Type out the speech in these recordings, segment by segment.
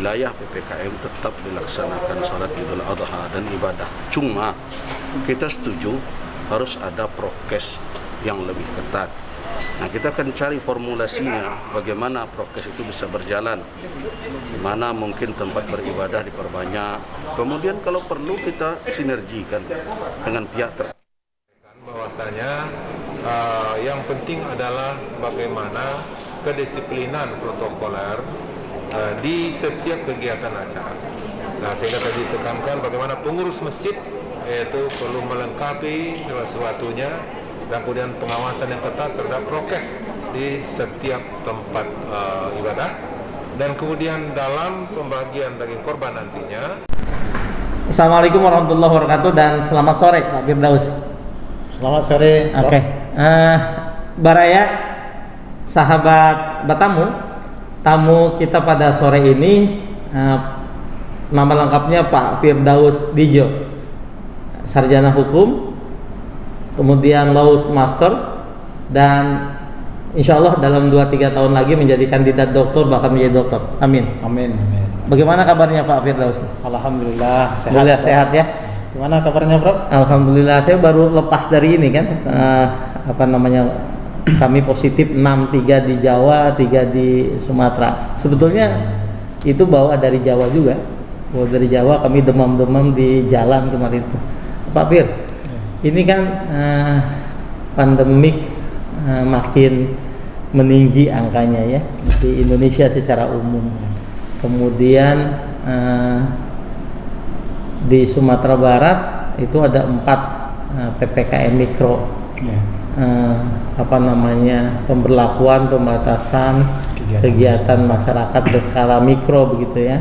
wilayah PPKM tetap dilaksanakan sholat Idul Adha dan ibadah. Cuma kita setuju harus ada prokes yang lebih ketat. Nah, kita akan cari formulasinya bagaimana prokes itu bisa berjalan, di mana mungkin tempat beribadah diperbanyak. Kemudian kalau perlu kita sinergikan dengan pihak terkait. Bahwasanya yang penting adalah bagaimana kedisiplinan protokoler di setiap kegiatan acara. Nah, sehingga tadi ditekankan bagaimana pengurus masjid yaitu perlu melengkapi sesuatunya, dan kemudian pengawasan yang ketat terhadap prokes di setiap tempat ibadah, dan kemudian dalam pembagian daging korban nantinya. Assalamualaikum warahmatullahi wabarakatuh dan selamat sore Pak Firdaus. Selamat sore. Oke. Baraya, sahabat Batamu, tamu kita pada sore ini nama lengkapnya Pak Firdaus Dijo, sarjana hukum, kemudian Law Master, dan insya Allah dalam 2-3 tahun lagi menjadi kandidat doktor, bahkan menjadi doktor. Amin. Amin. Bagaimana kabarnya Pak Firdaus? Alhamdulillah sehat. Alhamdulillah sehat ya. Gimana kabarnya, Bro? Alhamdulillah, saya baru lepas dari ini kan, kami positif 6, 3 di Jawa, 3 di Sumatera. Sebetulnya itu bawa dari Jawa juga. Bawa dari Jawa, kami demam-demam di jalan kemarin itu. Pak Fir, ini kan pandemik makin meninggi angkanya ya di Indonesia secara umum. Kemudian di Sumatera Barat itu ada 4 PPKM mikro, pemberlakuan pembatasan kegiatan masyarakat berskala mikro begitu ya.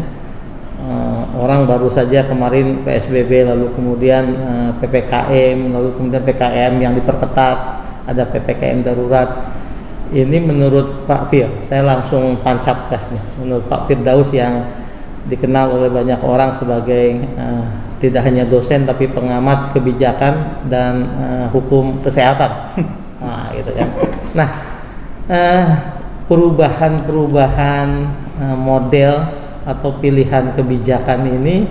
Orang baru saja kemarin PSBB, lalu kemudian PPKM, lalu kemudian PKM yang diperketat, ada PPKM darurat. Ini menurut Pak Fir, saya langsung tancap gas nih. Menurut Pak Firdaus yang dikenal oleh banyak orang sebagai tidak hanya dosen tapi pengamat kebijakan dan hukum kesehatan. Nah, gitu kan. Nah, perubahan model atau pilihan kebijakan ini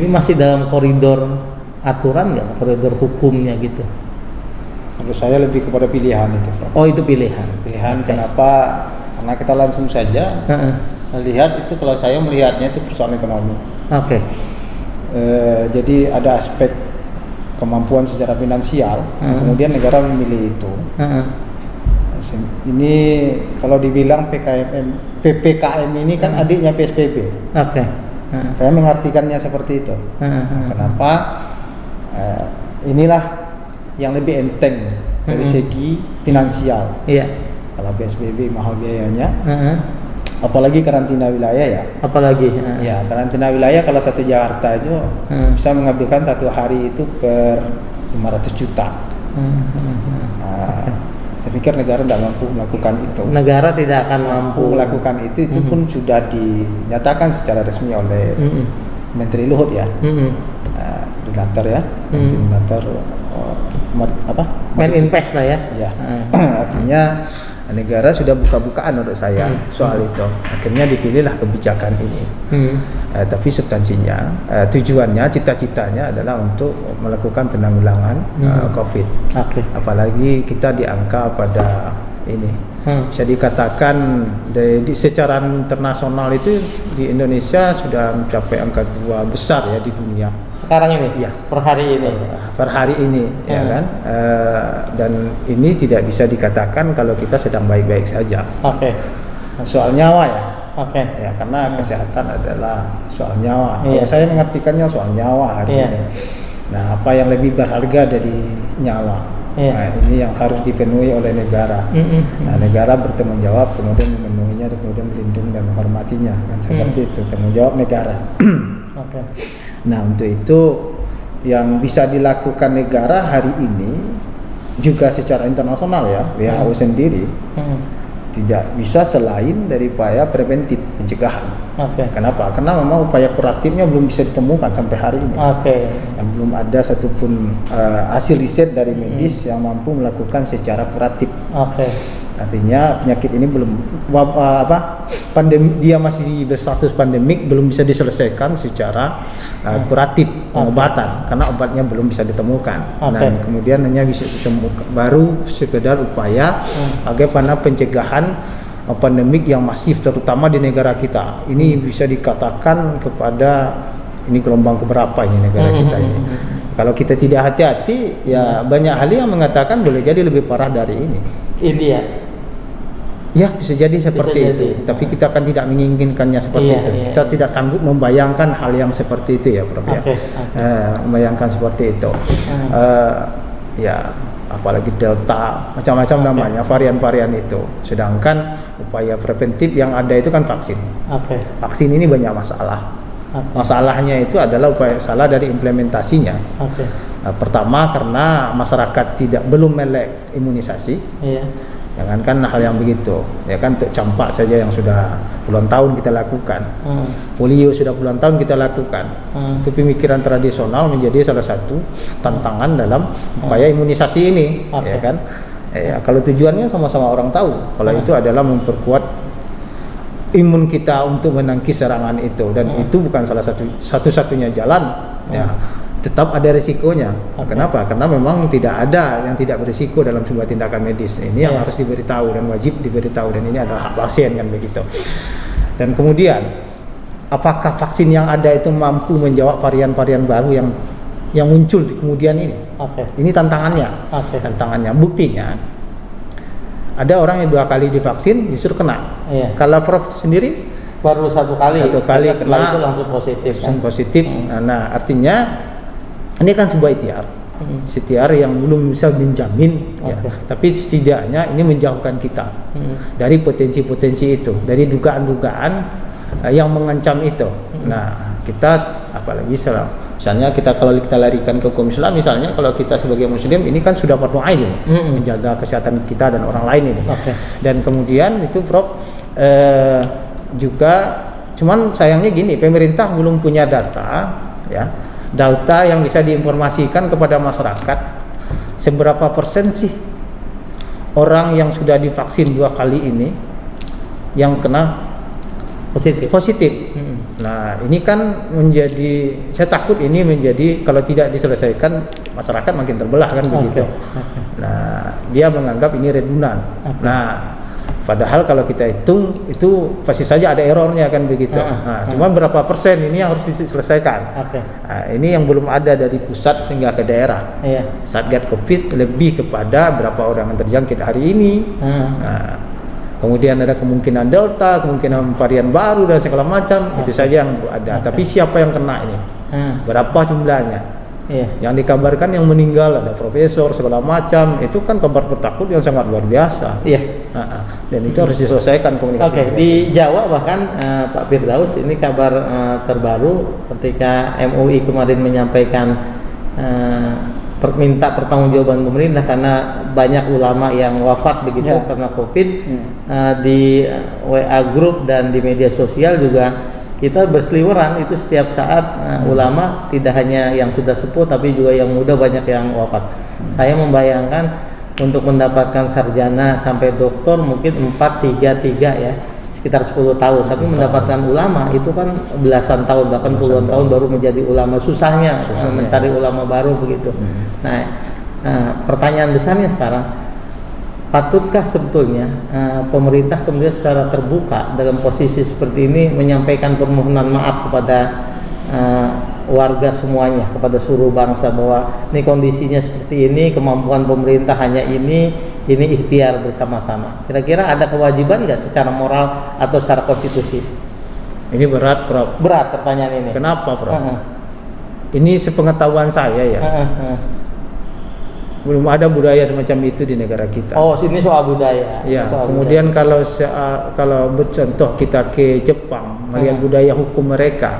masih dalam koridor aturan nggak, koridor hukumnya gitu? Menurut saya lebih kepada pilihan itu, Bro. Oh, itu pilihan. Pilihan. Okay. Kenapa? Karena kita langsung saja lihat itu, kalau saya melihatnya itu persoalan ekonomi. Oke. Jadi ada aspek kemampuan secara finansial, kemudian negara memilih itu. Ini kalau dibilang PPKM ini kan adiknya PSBB. Oke. Saya mengartikannya seperti itu. Kenapa? Inilah yang lebih enteng dari segi finansial. Iya. Kalau PSBB mahal biayanya. Apalagi karantina wilayah ya. Apalagi. Ya, karantina wilayah kalau satu Jakarta itu bisa mengambilkan 1 hari itu per 500 juta. Saya pikir negara tidak mampu melakukan itu. Negara tidak akan mampu melakukan itu pun sudah dinyatakan secara resmi oleh Menteri Luhut ya. Koordinator ya. Koordinator Meninvest lah ya. Ya. Artinya negara sudah buka-bukaan menurut saya soal itu. Akhirnya dipilihlah kebijakan ini. Tapi substansinya, tujuannya, cita-citanya adalah untuk melakukan penanggulangan COVID. Okay. Apalagi kita di angka pada ini. Bisa dikatakan secara internasional itu di Indonesia sudah mencapai angka 2 besar ya di dunia. Sekarang ini? Ya. Per hari ini? Per hari ini, ya kan? Dan ini tidak bisa dikatakan kalau kita sedang baik-baik saja. Oke. Soal nyawa ya. Oke. Ya, karena kesehatan adalah soal nyawa. Iya. Kalau saya mengartikannya soal nyawa hari ini. Nah, apa yang lebih berharga dari nyawa? Nah, ini yang harus dipenuhi oleh negara. Nah, negara bertanggung jawab, kemudian memenuhinya, kemudian melindungi dan menghormatinya, kan seperti itu, tanggung jawab negara. Okay. Nah, untuk itu yang bisa dilakukan negara hari ini juga secara internasional ya, WHO sendiri tidak bisa selain daripada preventif, pencegahan. Kenapa? Karena memang upaya kuratifnya belum bisa ditemukan sampai hari ini. Belum ada satupun hasil riset dari medis yang mampu melakukan secara kuratif. Artinya penyakit ini belum pandemi, dia masih berstatus pandemik, belum bisa diselesaikan secara kuratif pengobatan karena obatnya belum bisa ditemukan. Dan kemudian hanya bisa ditemukan baru sekedar upaya bagaimana pencegahan pandemik yang masif terutama di negara kita. Ini bisa dikatakan kepada ini gelombang keberapa ini negara kita ini. Kalau kita tidak hati-hati, ya banyak hal yang mengatakan boleh jadi lebih parah dari ini. India. Ya, bisa jadi seperti itu. Tapi kita kan tidak menginginkannya seperti itu. Kita tidak sanggup membayangkan hal yang seperti itu ya, Prof. Membayangkan seperti itu. Ya, apalagi Delta, macam-macam namanya varian-varian itu. Sedangkan upaya preventif yang ada itu kan vaksin. Vaksin ini banyak masalah. Masalahnya itu adalah upaya salah dari implementasinya. Pertama karena masyarakat belum melek imunisasi. Jangankan hal yang begitu, ya kan, untuk campak saja yang sudah puluhan tahun kita lakukan, polio sudah puluhan tahun kita lakukan. Itu pemikiran tradisional menjadi salah satu tantangan dalam upaya imunisasi ini, ya kan. Kalau tujuannya sama-sama orang tahu, kalau itu adalah memperkuat imun kita untuk menangkis serangan itu, dan itu bukan salah satu-satunya jalan. Ya. Tetap ada risikonya. Kenapa? Karena memang tidak ada yang tidak berisiko dalam sebuah tindakan medis. Ini yang harus diberitahu dan wajib diberitahu, dan ini adalah hak pasien kan begitu. Dan kemudian apakah vaksin yang ada itu mampu menjawab varian-varian baru yang muncul di kemudian ini? Ini tantangannya. Tantangannya, buktinya ada orang yang 2 kali divaksin justru kena. Kalau Prof sendiri baru satu kali kena, itu langsung positif. Positif. Nah, artinya ini kan sebuah ikhtiar yang belum bisa menjamin, ya. Tapi setidaknya ini menjauhkan kita dari potensi-potensi itu, dari dugaan-dugaan yang mengancam itu. Nah, kita apalagi misalnya kalau kita larikan ke hukum Islam, misalnya kalau kita sebagai Muslim ini kan sudah fardu ain menjaga kesehatan kita dan orang lain ini. Dan kemudian itu Prof juga, cuman sayangnya gini, pemerintah belum punya data, ya. Data yang bisa diinformasikan kepada masyarakat seberapa persen sih orang yang sudah divaksin 2 kali ini yang kena positif. Nah, ini kan menjadi, saya takut ini menjadi, kalau tidak diselesaikan masyarakat makin terbelah kan begitu. Nah, dia menganggap ini redundan. Nah, padahal kalau kita hitung itu pasti saja ada errornya kan begitu. Nah, cuma berapa persen ini yang harus diselesaikan. Nah, ini yang belum ada dari pusat sehingga ke daerah. Satgas Covid lebih kepada berapa orang yang terjangkit hari ini. Nah, kemudian ada kemungkinan Delta, kemungkinan varian baru dan segala macam. Itu saja yang ada. Tapi siapa yang kena ini? Berapa jumlahnya? Yang dikabarkan yang meninggal ada profesor segala macam, itu kan kabar bertakut yang sangat luar biasa. Dan itu harus diselesaikan komunikasi. Di Jawa bahkan Pak Firdaus, ini kabar terbaru ketika MUI kemarin menyampaikan minta pertanggungjawaban pemerintah karena banyak ulama yang wafat begitu karena Covid. Di WA group dan di media sosial juga kita berseliweran itu setiap saat ulama, tidak hanya yang sudah sepuh tapi juga yang muda banyak yang wafat. Saya membayangkan untuk mendapatkan sarjana sampai doktor mungkin 4-3 ya, sekitar 10 tahun. Tapi mendapatkan ulama itu kan belasan tahun, bahkan puluhan tahun baru menjadi ulama. Susahnya mencari ulama baru begitu. Nah, pertanyaan besarnya sekarang, patutkah sebetulnya pemerintah kemudian secara terbuka dalam posisi seperti ini menyampaikan permohonan maaf kepada warga semuanya, kepada seluruh bangsa, bahwa ini kondisinya seperti ini, kemampuan pemerintah hanya ini ikhtiar bersama-sama. Kira-kira ada kewajiban nggak secara moral atau secara konstitusi? Ini berat, Prof. Berat pertanyaan ini. Kenapa, Prof? Ini sepengetahuan saya ya. Belum ada budaya semacam itu di negara kita. Oh, sini soal budaya. Ya. Soal kemudian budaya. kalau bercontoh kita ke Jepang, melihat budaya hukum mereka,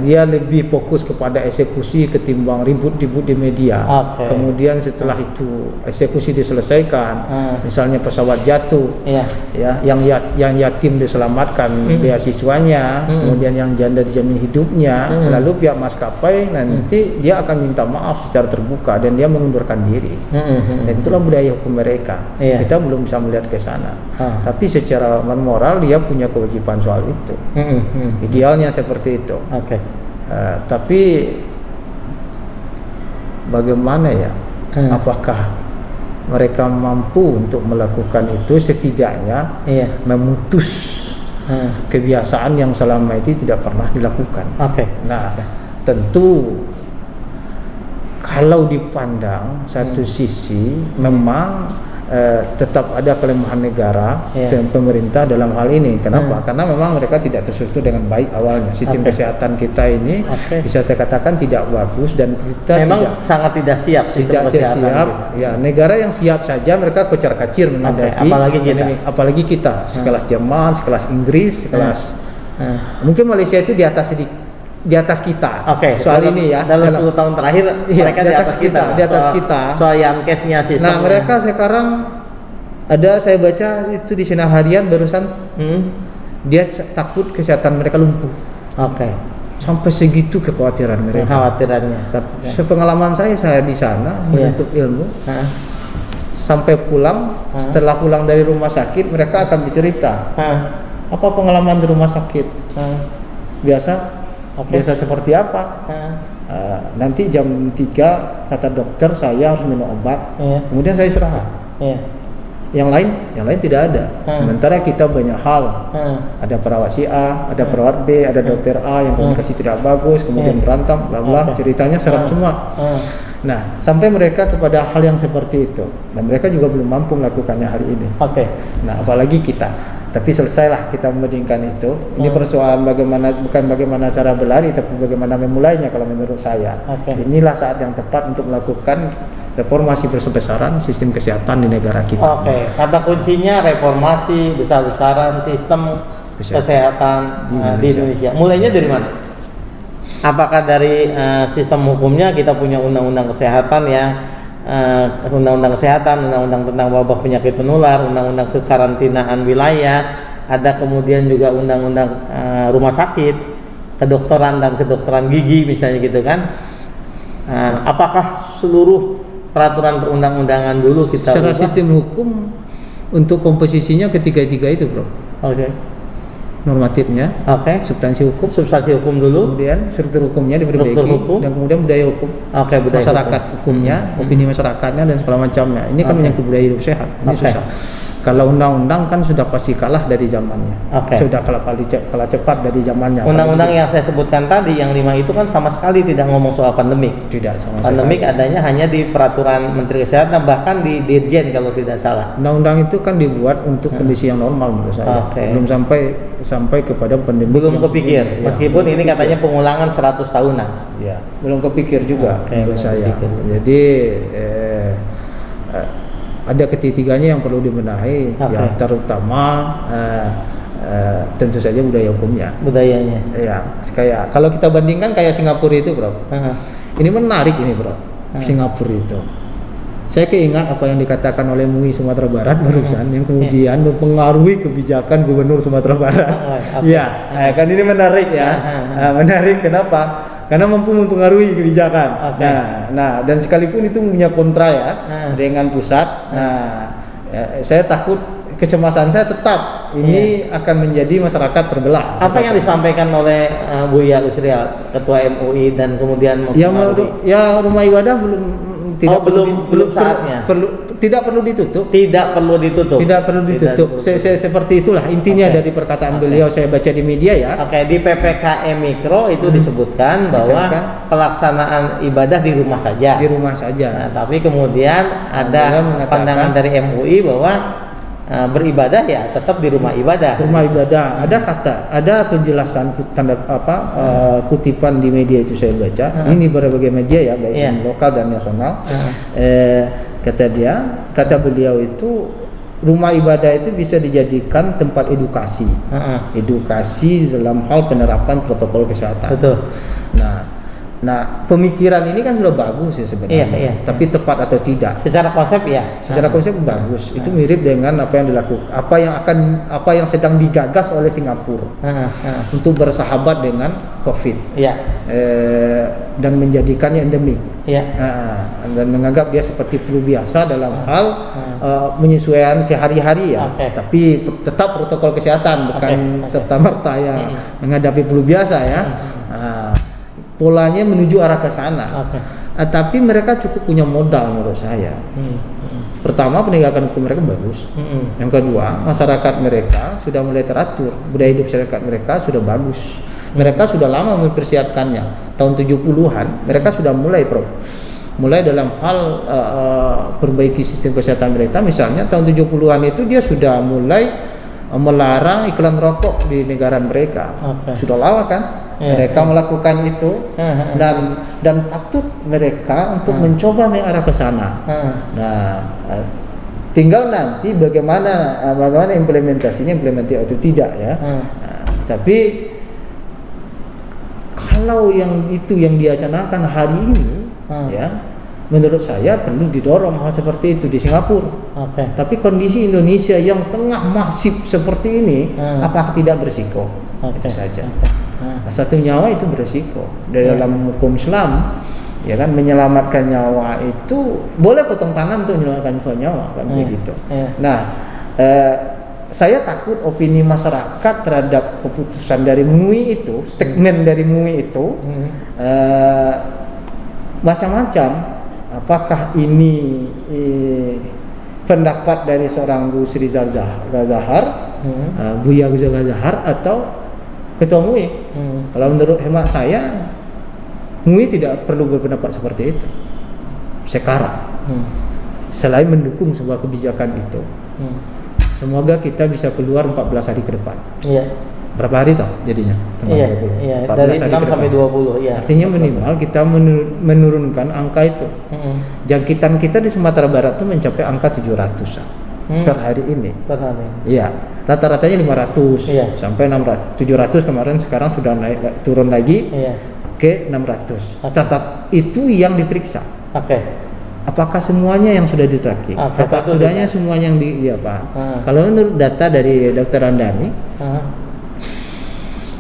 dia lebih fokus kepada eksekusi ketimbang ribut-ribut di media. Kemudian setelah itu eksekusi diselesaikan, misalnya pesawat jatuh, ya, yang yatim diselamatkan beasiswanya, kemudian yang janda dijamin hidupnya, lalu pihak maskapai nanti dia akan minta maaf secara terbuka dan dia mengundurkan mandiri. Dan itulah budaya hukum mereka. Kita belum bisa melihat ke sana. Tapi secara moral dia punya kewajiban soal itu. Idealnya seperti itu. Tapi bagaimana ya? Apakah mereka mampu untuk melakukan itu? Setidaknya memutus kebiasaan yang selama itu tidak pernah dilakukan. Nah, tentu kalau dipandang satu sisi memang tetap ada kelemahan negara dan pemerintah dalam hal ini. Kenapa? Karena memang mereka tidak terstruktur dengan baik awalnya. Sistem kesehatan kita ini bisa dikatakan tidak bagus dan kita memang sangat tidak siap. Tidak siap. Ya, negara yang siap saja mereka kocar-kacir menghadapi. Apalagi kita sekelas Jerman, sekelas Inggris, sekelas mungkin Malaysia itu di atas kita. Soal ini ya. Dalam 10 tahun terakhir mereka di atas kita. Di atas kita. Soal Yankesnya sistem. Nah, mereka sekarang saya baca itu di Sinar Harian barusan dia takut kesehatan mereka lumpuh. Sampai segitu kekhawatiran mereka. Tapi sepengalaman saya di sana menuntut ilmu. Sampai pulang, setelah pulang dari rumah sakit mereka akan bercerita. Apa pengalaman di rumah sakit? Biasa seperti apa? Nanti jam 3 kata dokter saya harus minum obat. Kemudian saya istirahat. Yang lain tidak ada. Sementara kita banyak hal. Ada perawat si A, ada perawat B, ada dokter A yang komunikasi tidak bagus, kemudian berantem, bla bla. Ceritanya seram semua. Nah, sampai mereka kepada hal yang seperti itu, dan mereka juga belum mampu melakukannya hari ini. Nah, apalagi kita. Tapi selesailah kita membandingkan itu. Ini persoalan bukan bagaimana cara berlari, tapi bagaimana memulainya kalau menurut saya. Inilah saat yang tepat untuk melakukan reformasi besar-besaran sistem kesehatan di negara kita. Kata kuncinya reformasi besar-besaran sistem kesehatan di Indonesia. Mulainya dari mana? Apakah dari sistem hukumnya kita punya undang-undang kesehatan yang undang-undang kesehatan, undang-undang tentang wabah penyakit menular, undang-undang kekarantinaan wilayah, ada kemudian juga undang-undang rumah sakit, kedokteran dan kedokteran gigi misalnya gitu kan. Apakah seluruh peraturan perundang-undangan dulu kita secara sistem hukum untuk komposisinya ketiga-tiga itu, Bro? Normatifnya, substansi hukum dulu, kemudian struktur hukumnya diperbaiki, dan kemudian budaya hukum, budaya masyarakat hukumnya, opini masyarakatnya dan segala macamnya. Ini kan menyangkut budaya hidup sehat. Ini susah. Kalau undang-undang kan sudah pasti kalah dari zamannya, sudah kalah cepat dari zamannya. Undang-undang yang saya sebutkan tadi, yang 5 itu kan sama sekali tidak ngomong soal pandemik. Tidak sama pandemik sekali. Adanya hanya di peraturan Menteri Kesehatan, bahkan di Dirjen kalau tidak salah. Undang-undang itu kan dibuat untuk kondisi yang normal menurut saya. Belum sampai kepada pandemi. Belum kepikir, meskipun ini katanya pengulangan 100 tahunan. Ya, belum kepikir juga menurut saya. Jadi ada ketitiganya yang perlu dibenahi, yang terutama tentu saja budaya hukumnya. Budayanya. Ya, kayak kalau kita bandingkan kayak Singapura itu, Bro. Ini menarik ini, Bro. Singapura itu. Saya keingat apa yang dikatakan oleh MUI Sumatera Barat barusan yang kemudian mempengaruhi kebijakan Gubernur Sumatera Barat. Kan ini menarik ya. Menarik kenapa? Karena mampu mempengaruhi kebijakan. Nah, dan sekalipun itu punya kontra ya dengan pusat. Saya takut, kecemasan saya tetap ini akan menjadi masyarakat terbelah. Apa yang disampaikan oleh Buya Yusril, Ketua MUI, dan kemudian ya rumah ibadah belum saatnya. Tidak perlu ditutup. Seperti itulah intinya dari perkataan beliau, saya baca di media ya. Di PPKM Mikro itu disebutkan bahwa pelaksanaan ibadah di rumah saja. Nah, tapi kemudian ada pandangan dari MUI bahwa beribadah ya tetap di rumah ibadah. Ada penjelasan kutipan di media itu saya baca. Ini berbagai media ya, baik lokal dan nasional. Kata beliau itu rumah ibadah itu bisa dijadikan tempat edukasi dalam hal penerapan protokol kesehatan. Nah, Nah, pemikiran ini kan sudah bagus ya sebenarnya. Iya, Tapi tepat atau tidak? Secara konsep ya. Secara konsep bagus. Itu mirip dengan apa yang dilakukan, apa yang sedang digagas oleh Singapura untuk bersahabat dengan COVID. Iya. Dan menjadikannya endemik. Iya. Dan menganggap dia seperti flu biasa dalam hal menyesuaikan sehari-hari ya. Tapi tetap protokol kesehatan, bukan serta merta yang menghadapi flu biasa ya. Polanya menuju arah ke sana. Tapi mereka cukup punya modal menurut saya. Pertama, penegakan hukum mereka bagus. Yang kedua, masyarakat mereka sudah mulai teratur. Budaya hidup masyarakat mereka sudah bagus. Mereka sudah lama mempersiapkannya. Tahun 70-an mereka sudah mulai dalam hal perbaiki sistem kesehatan mereka. Misalnya tahun 70-an itu dia sudah mulai melarang iklan rokok di negara mereka. Sudah lama kan? Mereka melakukan itu dan patut mereka untuk mencoba mengarah ke sana. Nah, tinggal nanti bagaimana implementasi atau tidak ya. Tapi kalau yang diacanakan hari ini ya, menurut saya perlu didorong hal seperti itu di Singapura. Tapi kondisi Indonesia yang tengah masif seperti ini, apakah tidak berisiko? Itu saja. Satu nyawa itu berisiko. Dalam hukum Islam, ya kan, menyelamatkan nyawa itu boleh potong tangan untuk menyelamatkan nyawa kan begitu. Nah, saya takut opini masyarakat terhadap keputusan dari MUI itu, statement dari MUI itu macam-macam. Apakah ini pendapat dari seorang Gus Rizal Zahar, Buya Rizal Zahar, atau Ketua MUI? Kalau menurut hemat saya, MUI tidak perlu berpendapat seperti itu sekarang. Selain mendukung sebuah kebijakan itu, semoga kita bisa keluar 14 hari ke depan. Berapa hari toh jadinya? Dari 6 sampai 20. Artinya minimal kita menurunkan angka itu. Jangkitan kita di Sumatera Barat itu mencapai angka 700 per hari ini. Iya, rata-ratanya 500 sampai 600, 700 kemarin, sekarang sudah turun lagi ke 600. Catat itu yang diperiksa. Apakah semuanya yang sudah di-tracking? Apakah sudahnya semuanya yang Kalau menurut data dari Dr. Andani,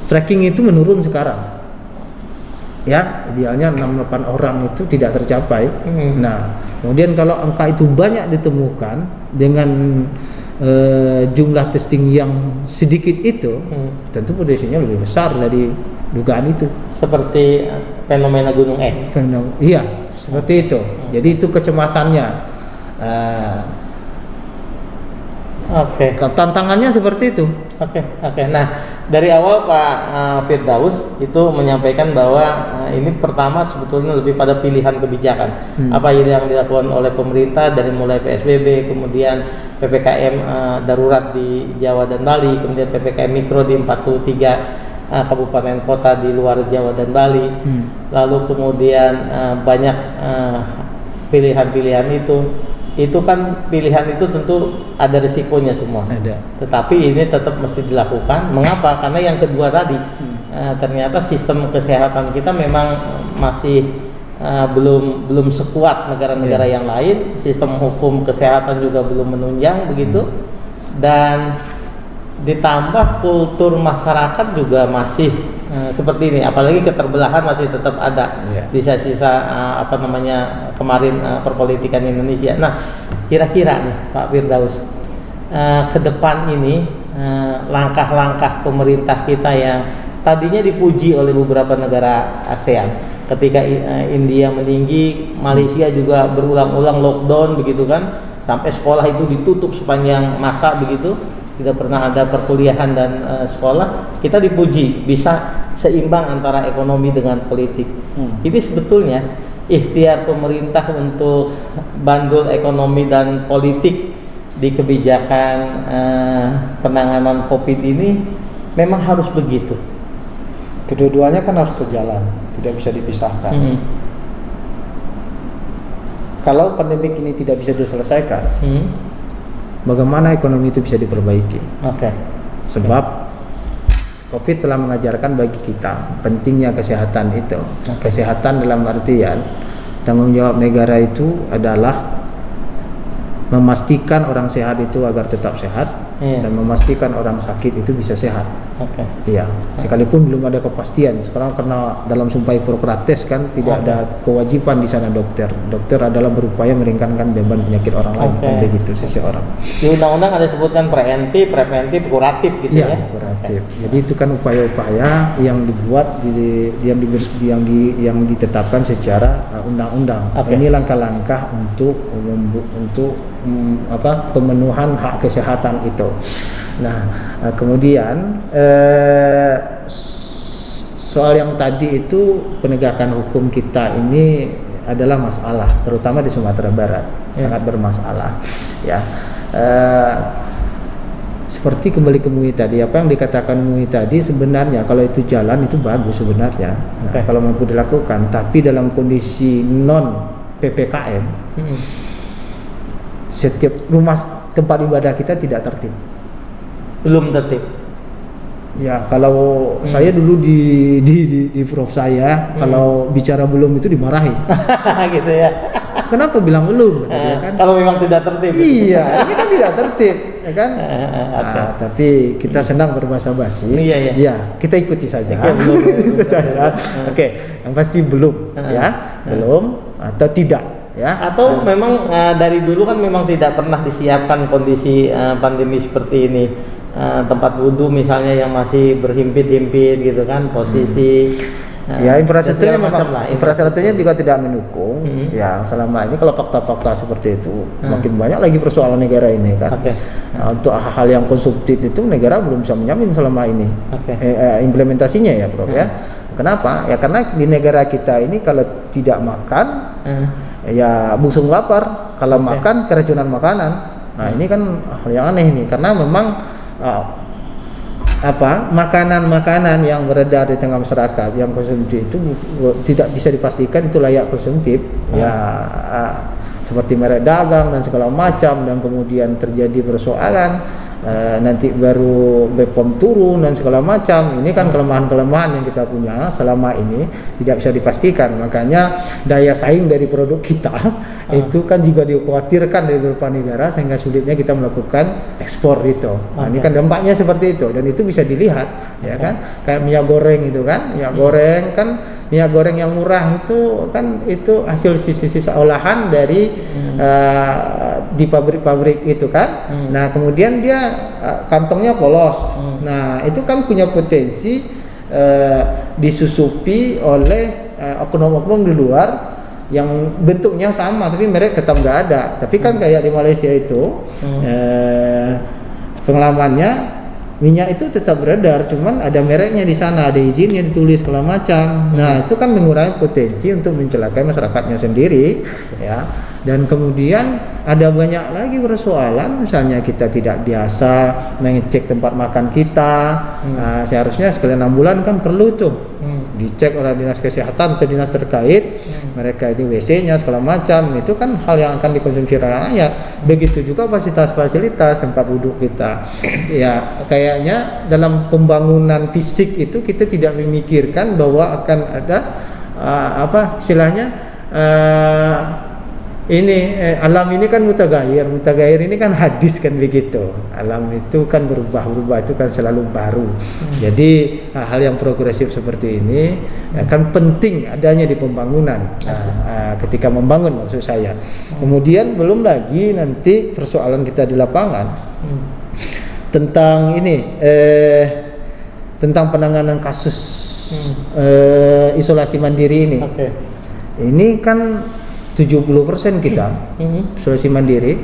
tracking itu menurun sekarang. Ya, idealnya 6-8 orang itu tidak tercapai. Nah, kemudian kalau angka itu banyak ditemukan dengan jumlah testing yang sedikit itu, tentu potensinya lebih besar dari dugaan itu. Seperti fenomena gunung es. Iya, seperti itu. Jadi itu kecemasannya. Tantangannya seperti itu. Nah, dari awal Pak Firdaus itu menyampaikan bahwa ini pertama sebetulnya lebih pada pilihan kebijakan. Apa yang dilakukan oleh pemerintah dari mulai PSBB, kemudian PPKM darurat di Jawa dan Bali, kemudian PPKM mikro di 43 kabupaten kota di luar Jawa dan Bali. Lalu kemudian banyak pilihan-pilihan itu kan pilihan itu tentu ada risikonya semua. Tetapi ini tetap mesti dilakukan. Mengapa? Karena yang kedua tadi ternyata sistem kesehatan kita memang masih belum sekuat negara-negara yang lain. Sistem hukum kesehatan juga belum menunjang begitu. Dan ditambah kultur masyarakat juga masih seperti ini, apalagi keterbelahan masih tetap ada di sisa-sisa kemarin perpolitikan Indonesia. Nah, kira-kira nih Pak Firdaus, ke depan ini langkah-langkah pemerintah kita yang tadinya dipuji oleh beberapa negara ASEAN, ketika India meninggi, Malaysia juga berulang-ulang lockdown begitu kan, sampai sekolah itu ditutup sepanjang masa begitu. Tidak pernah ada perkuliahan dan sekolah, kita dipuji bisa seimbang antara ekonomi dengan politik. Ini sebetulnya ikhtiar pemerintah untuk bandul ekonomi dan politik di kebijakan penanganan COVID ini memang harus begitu. Kedua-duanya kan harus sejalan, tidak bisa dipisahkan. Kalau pandemik ini tidak bisa diselesaikan, bagaimana ekonomi itu bisa diperbaiki? Sebab COVID telah mengajarkan bagi kita pentingnya kesehatan itu. Kesehatan dalam artian tanggung jawab negara itu adalah memastikan orang sehat itu agar tetap sehat, dan memastikan orang sakit itu bisa sehat. Iya, sekalipun belum ada kepastian. Sekarang karena dalam Sumpah Hippokrates kan tidak ada kewajiban di sana dokter. Dokter adalah berupaya meringankan beban penyakit orang lain, begitu seseorang. Di undang-undang ada sebutkan preventif, kuratif gitu ya. Kuratif. Jadi itu kan upaya-upaya yang dibuat yang ditetapkan secara undang-undang. Ini langkah-langkah untuk pemenuhan hak kesehatan itu. Nah, kemudian soal yang tadi itu penegakan hukum kita ini adalah masalah, terutama di Sumatera Barat, sangat bermasalah. Ya, seperti kembali ke MUI tadi, apa yang dikatakan MUI tadi sebenarnya kalau itu jalan itu bagus sebenarnya, kalau mampu dilakukan. Tapi dalam kondisi non PPKM, setiap rumah tempat ibadah kita tidak tertib. Belum tertib. Ya, kalau saya dulu di prof saya, kalau bicara belum itu dimarahi. Gitu ya. Kenapa bilang belum? Kan? Kalau memang tidak tertib. Iya, ini kan tidak tertib, ya kan? Tapi kita senang berbahasa basi. Iya, kita ikuti saja. Oke, yang pasti belum, belum atau tidak. Ya, atau memang dari dulu kan memang tidak pernah disiapkan kondisi pandemi seperti ini. Tempat wudhu misalnya yang masih berhimpit-himpit gitu kan, posisi infrastrukturnya juga tidak mendukung. Ya, selama ini kalau fakta-fakta seperti itu makin banyak lagi persoalan negara ini kan. Untuk hal-hal yang konsumtif itu negara belum bisa menjamin selama ini implementasinya ya Prof ya. Kenapa? Ya karena di negara kita ini kalau tidak makan ya busung lapar, kalau makan keracunan makanan. Nah, ini kan hal yang aneh nih, karena memang makanan-makanan yang beredar di tengah masyarakat yang konsumtif itu tidak bisa dipastikan itu layak konsumtif. Seperti merek dagang dan segala macam, dan kemudian terjadi persoalan nanti baru BPOM turun dan segala macam. Ini kan kelemahan-kelemahan yang kita punya selama ini tidak bisa dipastikan. Makanya daya saing dari produk kita itu kan juga dikhawatirkan dari beberapa negara, sehingga sulitnya kita melakukan ekspor itu. Nah, ini kan dampaknya seperti itu, dan itu bisa dilihat ya kan. Kayak minyak goreng itu kan, minyak goreng yang murah itu kan itu hasil sisa-sisa olahan dari di pabrik-pabrik itu kan. Nah, kemudian dia kantongnya polos. Nah, itu kan punya potensi disusupi oleh oknum-oknum di luar yang bentuknya sama tapi merek tetap nggak ada. Tapi kan kayak di Malaysia itu pengalamannya minyak itu tetap beredar, cuman ada mereknya di sana, ada izinnya ditulis segala macam. Nah, itu kan mengurangi potensi untuk mencelakai masyarakatnya sendiri, ya. Dan kemudian ada banyak lagi persoalan, misalnya kita tidak biasa mengecek tempat makan kita. Seharusnya sekali 6 bulan kan perlu tuh dicek oleh dinas kesehatan atau dinas terkait, mereka itu WC-nya segala macam. Itu kan hal yang akan dikonsumsi rakyat. Begitu juga fasilitas-fasilitas tempat duduk kita. Ya, kayaknya dalam pembangunan fisik itu kita tidak memikirkan bahwa akan ada alam ini kan mutaghayyir ini kan hadis kan begitu. Alam itu kan berubah itu kan selalu baru. Jadi hal yang progresif seperti ini kan penting adanya di pembangunan. Ketika membangun maksud saya. Kemudian belum lagi nanti persoalan kita di lapangan tentang tentang penanganan kasus isolasi mandiri ini. Ini kan 70% kita isolasi mandiri,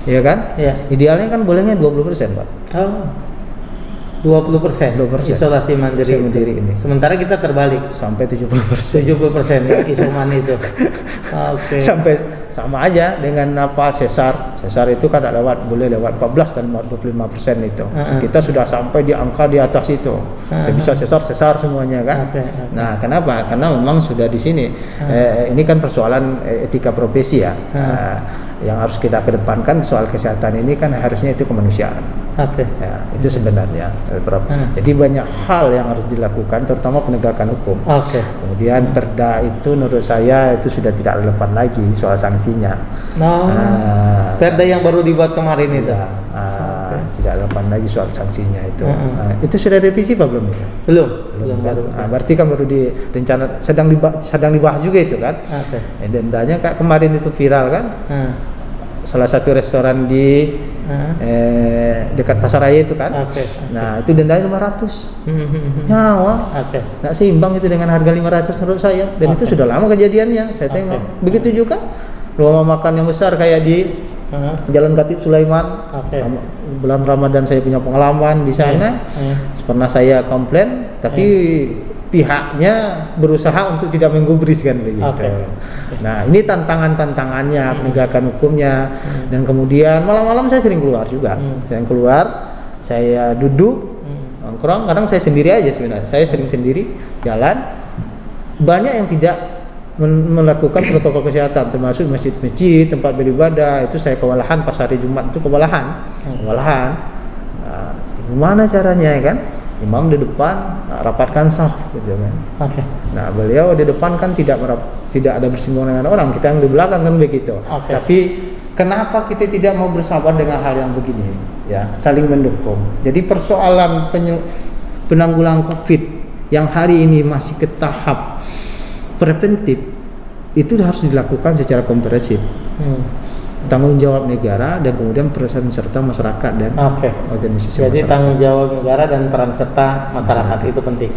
ya kan? Idealnya kan bolehnya 20%, Pak. 20% isolasi mandiri ini. Sementara kita terbalik sampai 70% ya, isoman itu. Sampai sama aja dengan sesar Sesar itu kan boleh lewat 14 dan 25% itu. Kita sudah sampai di angka di atas itu. Bisa sesar semuanya kan. Nah, kenapa? Karena memang sudah di sini. Ini kan persoalan etika profesi ya. Yang harus kita kedepankan soal kesehatan ini kan harusnya itu kemanusiaan. Ya, itu sebenarnya. Jadi banyak hal yang harus dilakukan, terutama penegakan hukum. Kemudian perda itu menurut saya itu sudah tidak relevan lagi soal sanksinya. Perda yang baru dibuat kemarin itu. Tidak relevan lagi soal sanksinya itu. Itu sudah revisi apa belum itu? Belum Kan? baru. Berarti kan baru direncana sedang dibahas juga itu kan. Dendanya kayak kemarin itu viral kan. Salah satu restoran di dekat Pasar Raya itu kan. Nah, itu dendanya 500. Nyawa. Nggak seimbang itu dengan harga 500 menurut saya. Dan itu sudah lama kejadiannya. Saya tengok. Begitu juga rumah makan yang besar kayak di Jalan Khatib Sulaiman. Bulan Ramadan saya punya pengalaman di sana. Pernah saya komplain, tapi pihaknya berusaha untuk tidak menggubris kan begitu. Nah, ini tantangannya penegakan hukumnya. Dan kemudian malam-malam saya sering keluar juga. Saya duduk nongkrong, kadang saya sendiri aja sebenarnya. Saya sering sendiri jalan. Banyak yang tidak melakukan protokol kesehatan, termasuk masjid-masjid, tempat beribadah. Itu saya kewalahan pas hari Jumat itu kewalahan. Nah, gimana caranya ya kan? Imam di depan rapatkan saf gitu kan. Nah, beliau di depan kan tidak ada bersinggungan dengan orang, kita yang di belakang kan begitu. Tapi kenapa kita tidak mau bersabar dengan hal yang begini? Ya, saling mendukung. Jadi persoalan penanggulangan Covid yang hari ini masih ke tahap preventif itu harus dilakukan secara komprehensif. Tanggung jawab negara dan kemudian peran serta masyarakat dan organisasi. Jadi tanggung jawab negara dan peran serta masyarakat itu penting.